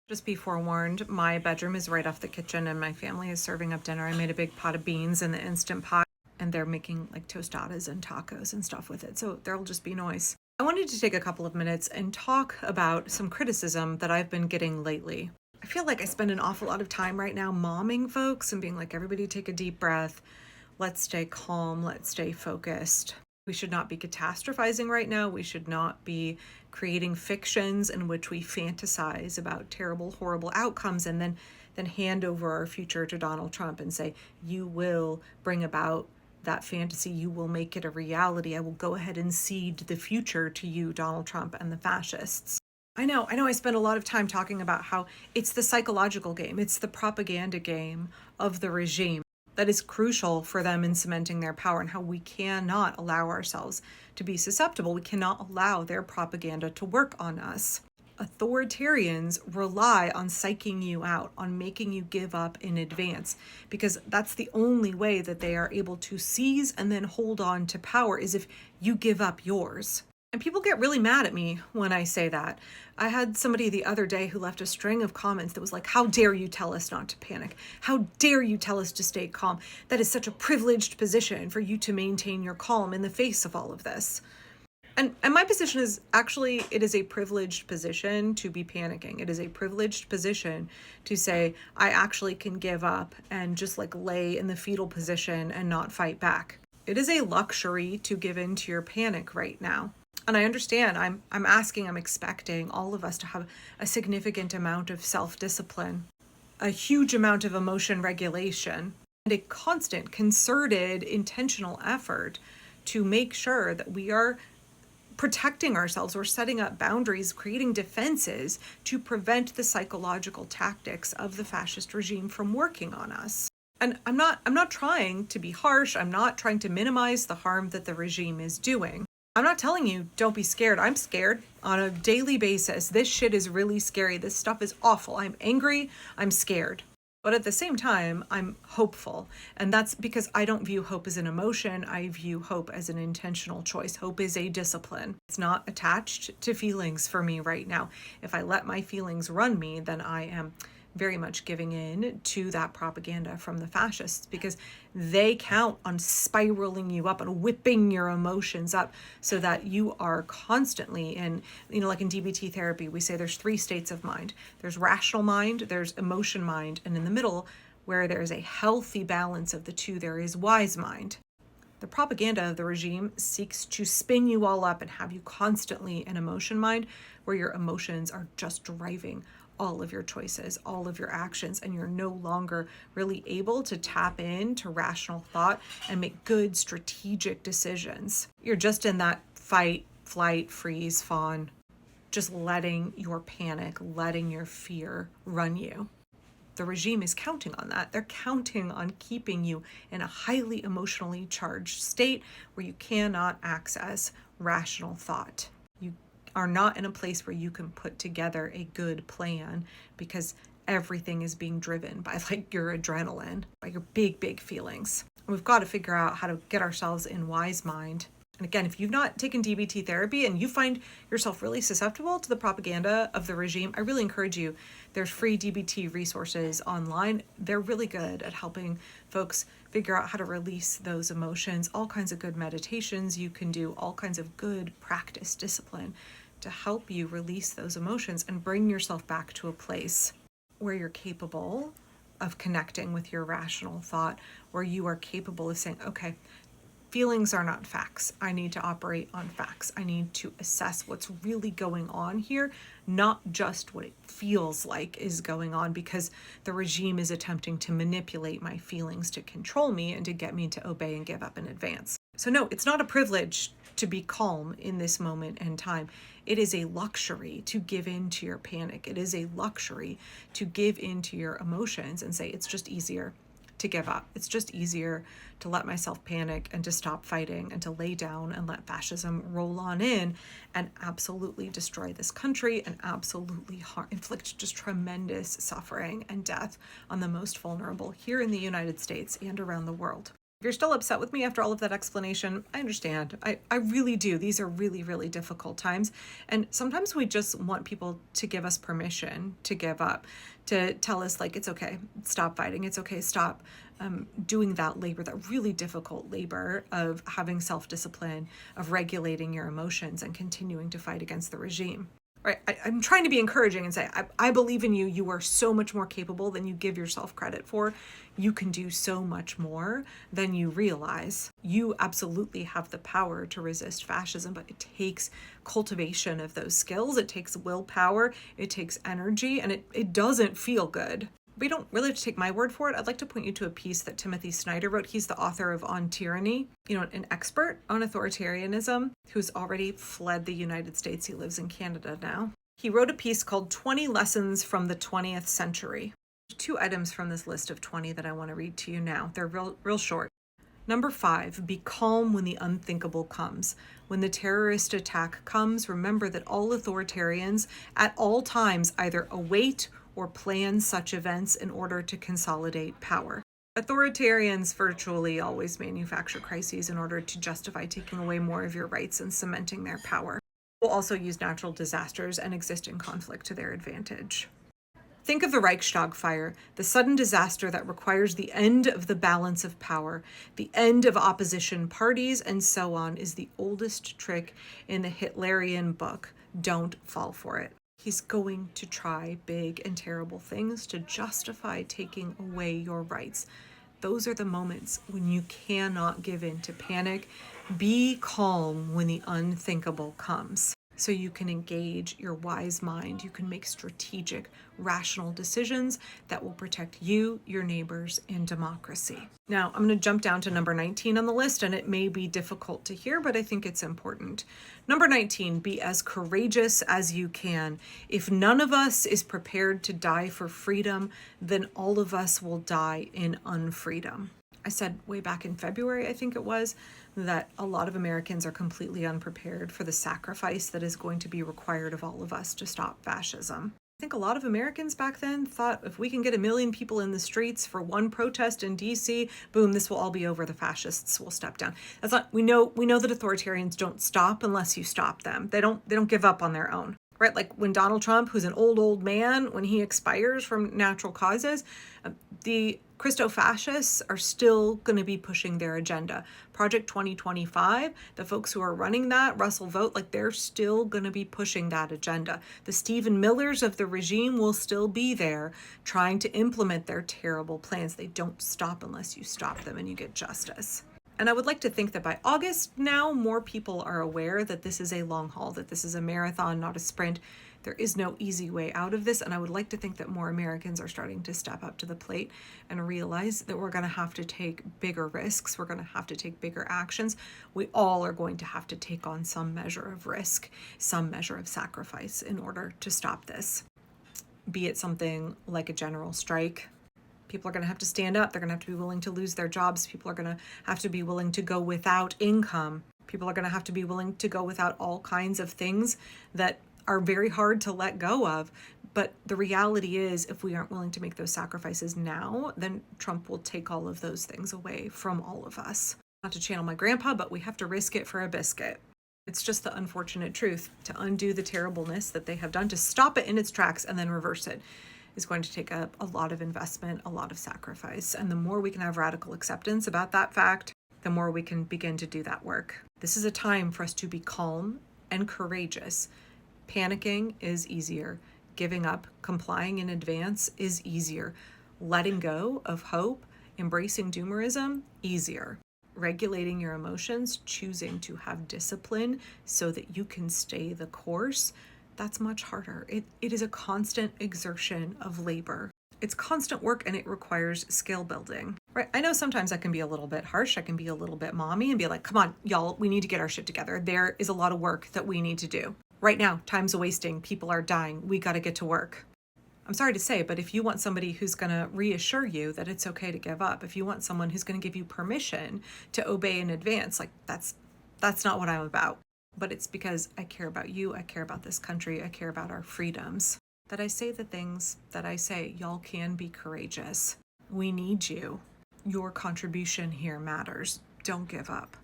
Just be forewarned, my bedroom is right off the kitchen and my family is serving up dinner. I made a big pot of beans in the Instant Pot and they're making like tostadas and tacos and stuff with it. So there'll just be noise. I wanted to take a couple of minutes and talk about some criticism that I've been getting lately. I feel like I spend an awful lot of time right now momming folks and being like, everybody take a deep breath. Let's stay calm. Let's stay focused. We should not be catastrophizing right now. We should not be creating fictions in which we fantasize about terrible, horrible outcomes and then hand over our future to Donald Trump and say, you will bring about that fantasy. You will make it a reality. I will go ahead and cede the future to you, Donald Trump and the fascists. I know I spend a lot of time talking about how it's the psychological game. It's the propaganda game of the regime that is crucial for them in cementing their power, and how we cannot allow ourselves to be susceptible. We cannot allow their propaganda to work on us. Authoritarians rely on psyching you out, on making you give up in advance, because that's the only way that they are able to seize and then hold on to power, is if you give up yours. And people get really mad at me when I say that. I had somebody the other day who left a string of comments that was like, how dare you tell us not to panic? How dare you tell us to stay calm? That is such a privileged position for you to maintain your calm in the face of all of this. And my position is actually, it is a privileged position to be panicking. It is a privileged position to say, I actually can give up and just like lay in the fetal position and not fight back. It is a luxury to give in to your panic right now. And I understand, I'm expecting all of us to have a significant amount of self-discipline, a huge amount of emotion regulation, and a constant, concerted, intentional effort to make sure that we are protecting ourselves. We're setting up boundaries, creating defenses to prevent the psychological tactics of the fascist regime from working on us. And I'm not trying to be harsh. I'm not trying to minimize the harm that the regime is doing. I'm not telling you don't be scared. I'm scared on a daily basis. This shit is really scary. This stuff is awful. I'm angry. I'm scared. But at the same time, I'm hopeful. And that's because I don't view hope as an emotion. I view hope as an intentional choice. Hope is a discipline. It's not attached to feelings for me right now. If I let my feelings run me, then I am very much giving in to that propaganda from the fascists, because they count on spiraling you up and whipping your emotions up so that you are constantly in, like in DBT therapy, we say there's 3 states of mind. There's rational mind, there's emotion mind, and in the middle, where there's a healthy balance of the two, there is wise mind. The propaganda of the regime seeks to spin you all up and have you constantly in emotion mind, where your emotions are just driving all of your choices, all of your actions, and you're no longer really able to tap into rational thought and make good strategic decisions. You're just in that fight, flight, freeze, fawn, just letting your panic, letting your fear run you. The regime is counting on that. They're counting on keeping you in a highly emotionally charged state where you cannot access rational thought. You are not in a place where you can put together a good plan, because everything is being driven by like your adrenaline, by your big feelings. We've got to figure out how to get ourselves in wise mind. And again, if you've not taken DBT therapy and you find yourself really susceptible to the propaganda of the regime, I really encourage you. There's free DBT resources online. They're really good at helping folks figure out how to release those emotions, all kinds of good meditations you can do, all kinds of good practice, discipline to help you release those emotions and bring yourself back to a place where you're capable of connecting with your rational thought, where you are capable of saying, okay, feelings are not facts. I need to operate on facts. I need to assess what's really going on here, not just what it feels like is going on, because the regime is attempting to manipulate my feelings to control me and to get me to obey and give up in advance. So no, it's not a privilege to be calm in this moment in time. It is a luxury to give in to your panic. It is a luxury to give in to your emotions and say, it's just easier to give up. It's just easier to let myself panic and to stop fighting and to lay down and let fascism roll on in and absolutely destroy this country and absolutely inflict just tremendous suffering and death on the most vulnerable here in the United States and around the world. If you're still upset with me after all of that explanation, I understand. I really do. These are really, really difficult times. And sometimes we just want people to give us permission to give up, to tell us, like, it's okay, stop fighting. It's okay, stop doing that labor, that really difficult labor of having self-discipline, of regulating your emotions and continuing to fight against the regime. Right. I'm trying to be encouraging and say, I believe in you. You are so much more capable than you give yourself credit for. You can do so much more than you realize. You absolutely have the power to resist fascism, but it takes cultivation of those skills. It takes willpower. It takes energy, and it doesn't feel good. But you don't really have to take my word for it. I'd like to point you to a piece that Timothy Snyder wrote. He's the author of On Tyranny, an expert on authoritarianism who's already fled the United States. He lives in Canada now. He wrote a piece called 20 Lessons from the 20th Century. There's 2 items from this list of 20 that I want to read to you now. They're real short. Number 5, be calm when the unthinkable comes. When the terrorist attack comes, remember that all authoritarians at all times either await or plan such events in order to consolidate power. Authoritarians virtually always manufacture crises in order to justify taking away more of your rights and cementing their power. Will also use natural disasters and existing conflict to their advantage. Think of the Reichstag fire, the sudden disaster that requires the end of the balance of power, the end of opposition parties, and so on, is the oldest trick in the Hitlerian book. Don't fall for it. He's going to try big and terrible things to justify taking away your rights. Those are the moments when you cannot give in to panic. Be calm when the unthinkable comes, so you can engage your wise mind. You can make strategic, rational decisions that will protect you, your neighbors, and democracy. Now, I'm going to jump down to number 19 on the list, and it may be difficult to hear, but I think it's important. Number 19, be as courageous as you can. If none of us is prepared to die for freedom, then all of us will die in unfreedom. I said way back in February, I think it was, that a lot of Americans are completely unprepared for the sacrifice that is going to be required of all of us to stop fascism. I think a lot of Americans back then thought if we can get 1 million people in the streets for one protest in DC, boom, this will all be over. The fascists will step down. That's not, we know that authoritarians don't stop unless you stop them. They don't give up on their own. Right? Like when Donald Trump, who's an old man, when he expires from natural causes, the Christo-fascists are still going to be pushing their agenda. Project 2025, the folks who are running that, Russell Vogt, like they're still going to be pushing that agenda. The Stephen Millers of the regime will still be there trying to implement their terrible plans. They don't stop unless you stop them and you get justice. And I would like to think that by August now, more people are aware that this is a long haul, that this is a marathon, not a sprint. There is no easy way out of this. And I would like to think that more Americans are starting to step up to the plate and realize that we're going to have to take bigger risks. We're going to have to take bigger actions. We all are going to have to take on some measure of risk, some measure of sacrifice in order to stop this. Be it something like a general strike. People are going to have to stand up. They're going to have to be willing to lose their jobs. People are going to have to be willing to go without income. People are going to have to be willing to go without all kinds of things that are very hard to let go of. But the reality is, if we aren't willing to make those sacrifices now, then Trump will take all of those things away from all of us. Not to channel my grandpa, but we have to risk it for a biscuit. It's just the unfortunate truth. To undo the terribleness that they have done, to stop it in its tracks and then reverse it, is going to take a lot of investment, a lot of sacrifice. And the more we can have radical acceptance about that fact, the more we can begin to do that work. This is a time for us to be calm and courageous. Panicking is easier. Giving up, complying in advance is easier. Letting go of hope, embracing doomerism, easier. Regulating your emotions, choosing to have discipline so that you can stay the course, that's much harder. It is a constant exertion of labor. It's constant work and it requires skill building. Right? I know sometimes I can be a little bit harsh. I can be a little bit mommy and be like, come on, y'all, we need to get our shit together. There is a lot of work that we need to do. Right now, time's wasting. People are dying. We got to get to work. I'm sorry to say, but if you want somebody who's going to reassure you that it's okay to give up, if you want someone who's going to give you permission to obey in advance, like that's not what I'm about. But it's because I care about you, I care about this country, I care about our freedoms, that I say the things that I say. Y'all can be courageous. We need you. your contribution here matters. Don't give up.